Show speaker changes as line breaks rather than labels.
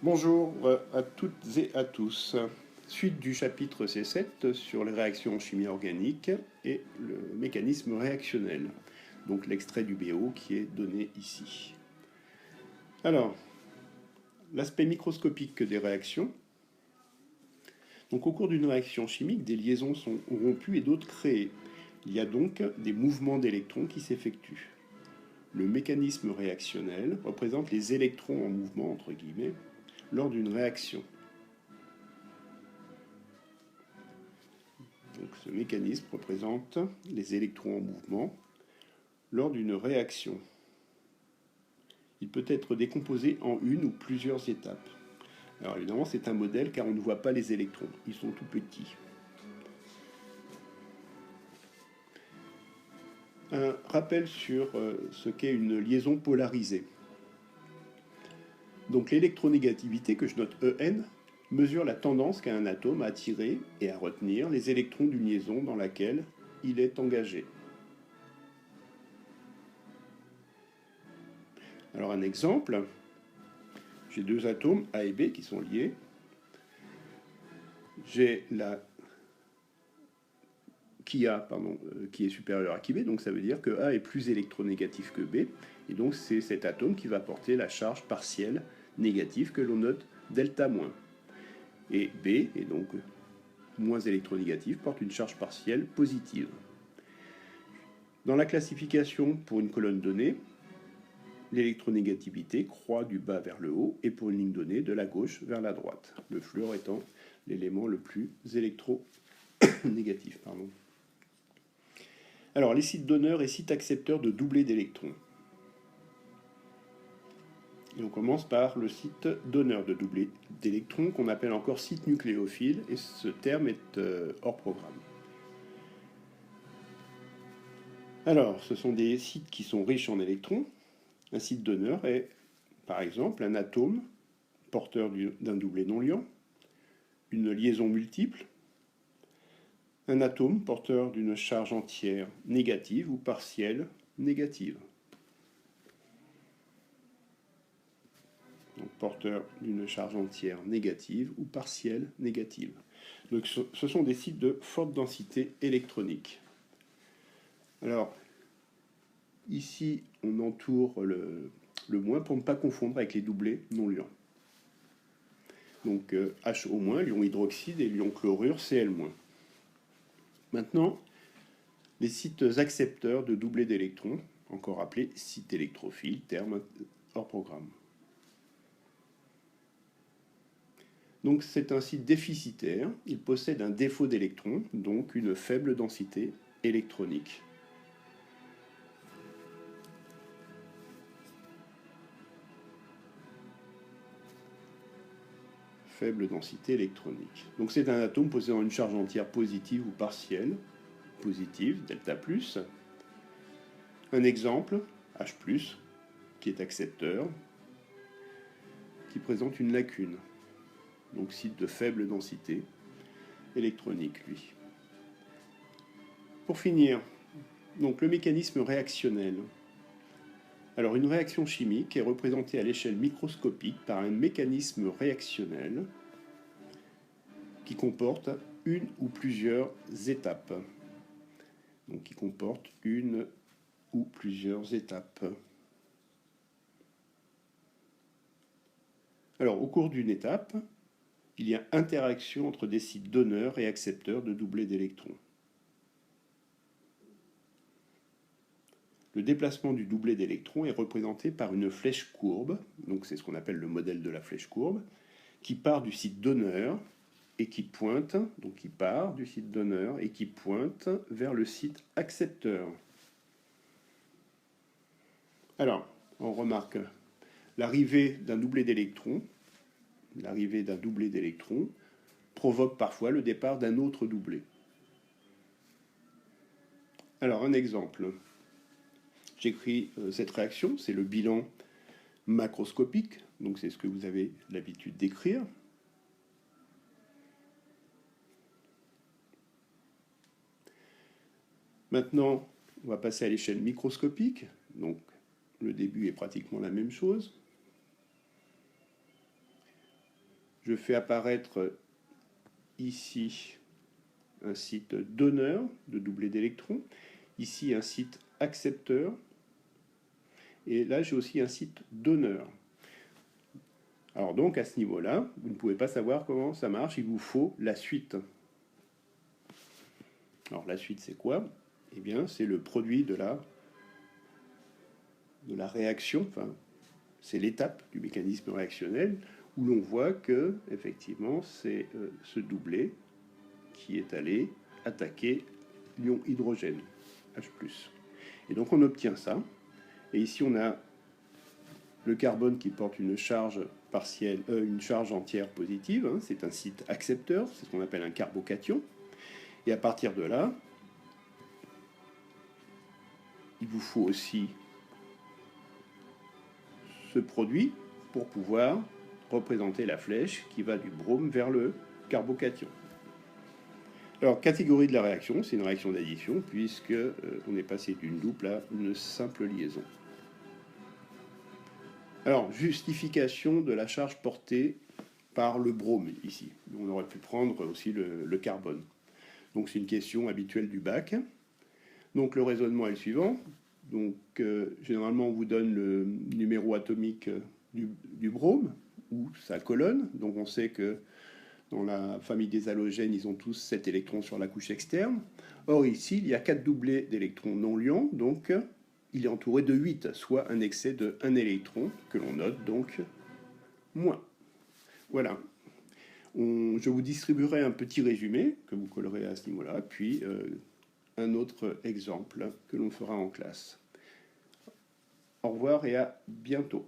Bonjour à toutes et à tous. Suite du chapitre C7 sur les réactions en chimie organique et le mécanisme réactionnel. Donc l'extrait du BO qui est donné ici. Alors, l'aspect microscopique des réactions. Donc au cours d'une réaction chimique, des liaisons sont rompues et d'autres créées. Il y a donc des mouvements d'électrons qui s'effectuent. Le mécanisme réactionnel représente les électrons en mouvement, entre guillemets, lors d'une réaction. Donc ce mécanisme représente les électrons en mouvement lors d'une réaction. Il peut être décomposé en une ou plusieurs étapes. Alors évidemment c'est un modèle car on ne voit pas les électrons, ils sont tout petits. Un rappel sur ce qu'est une liaison polarisée. Donc l'électronégativité, que je note EN, mesure la tendance qu'a un atome à attirer et à retenir les électrons d'une liaison dans laquelle il est engagé. Alors un exemple, j'ai deux atomes A et B qui sont liés. J'ai la qui est supérieur à qui B, donc ça veut dire que A est plus électronégatif que B, et donc c'est cet atome qui va porter la charge partielle négative que l'on note delta moins. Et B est donc moins électronégatif, porte une charge partielle positive. Dans la classification pour une colonne donnée, l'électronégativité croît du bas vers le haut et pour une ligne donnée de la gauche vers la droite, le fluor étant l'élément le plus électronégatif. Alors, les sites donneurs et sites accepteurs de doublés d'électrons. Et on commence par le site donneur de doublés d'électrons qu'on appelle encore site nucléophile, et ce terme est hors programme. Alors, ce sont des sites qui sont riches en électrons. Un site donneur est, par exemple, un atome porteur d'un doublé non liant, une liaison multiple, un atome porteur d'une charge entière négative ou partielle négative. Donc porteur d'une charge entière négative ou partielle négative. Donc ce sont des sites de forte densité électronique. Alors, ici, on entoure le moins pour ne pas confondre avec les doublés non liants. Donc HO-, l'ion hydroxyde, et l'ion chlorure, Cl-. Maintenant, les sites accepteurs de doublés d'électrons, encore appelés sites électrophiles, terme hors programme. Donc c'est un site déficitaire, il possède un défaut d'électrons, donc une faible densité électronique. Faible densité électronique. Donc c'est un atome possédant une charge entière positive ou partielle, positive, delta+. Un exemple, H+, qui est accepteur, qui présente une lacune. Donc site de faible densité électronique, lui. Pour finir, donc le mécanisme réactionnel. Alors une réaction chimique est représentée à l'échelle microscopique par un mécanisme réactionnel qui comporte une ou plusieurs étapes. Donc qui comporte une ou plusieurs étapes. Alors au cours d'une étape, il y a interaction entre des sites donneurs et accepteurs de doublés d'électrons. Le déplacement du doublet d'électrons est représenté par une flèche courbe, donc c'est ce qu'on appelle le modèle de la flèche courbe, qui part du site donneur et qui pointe, donc qui part du site donneur et qui pointe vers le site accepteur. Alors, on remarque l'arrivée d'un doublet d'électrons. L'arrivée d'un doublet d'électrons provoque parfois le départ d'un autre doublet. Alors, un exemple. J'écris cette réaction, c'est le bilan macroscopique, donc c'est ce que vous avez l'habitude d'écrire. Maintenant, on va passer à l'échelle microscopique, donc le début est pratiquement la même chose. je fais apparaître ici un site donneur de doublé d'électrons, ici un site accepteur, et là j'ai aussi un site donneur. Alors donc à ce niveau-là, vous ne pouvez pas savoir comment ça marche, il vous faut la suite. Alors la suite c'est quoi? Eh bien c'est le produit de la réaction, enfin c'est l'étape du mécanisme réactionnel où l'on voit que effectivement c'est ce doublé qui est allé attaquer l'ion hydrogène, H+. Et donc on obtient ça, et ici on a le carbone qui porte une charge partielle, une charge entière positive, hein, c'est un site accepteur, c'est ce qu'on appelle un carbocation. Et à partir de là, il vous faut aussi ce produit pour pouvoir représenter la flèche qui va du brome vers le carbocation. Alors, catégorie de la réaction, c'est une réaction d'addition puisque on est passé d'une double à une simple liaison. Alors, justification de la charge portée par le brome ici. On aurait pu prendre aussi le carbone. Donc c'est une question habituelle du bac. Donc le raisonnement est le suivant. Donc généralement on vous donne le numéro atomique du brome ou sa colonne. Donc on sait que dans la famille des halogènes, ils ont tous 7 électrons sur la couche externe. Or ici, il y a 4 doublés d'électrons non liants, donc il est entouré de 8, soit un excès de 1 électron, que l'on note donc moins. Voilà. Je vous distribuerai un petit résumé que vous collerez à ce niveau-là, puis un autre exemple que l'on fera en classe. Au revoir et à bientôt.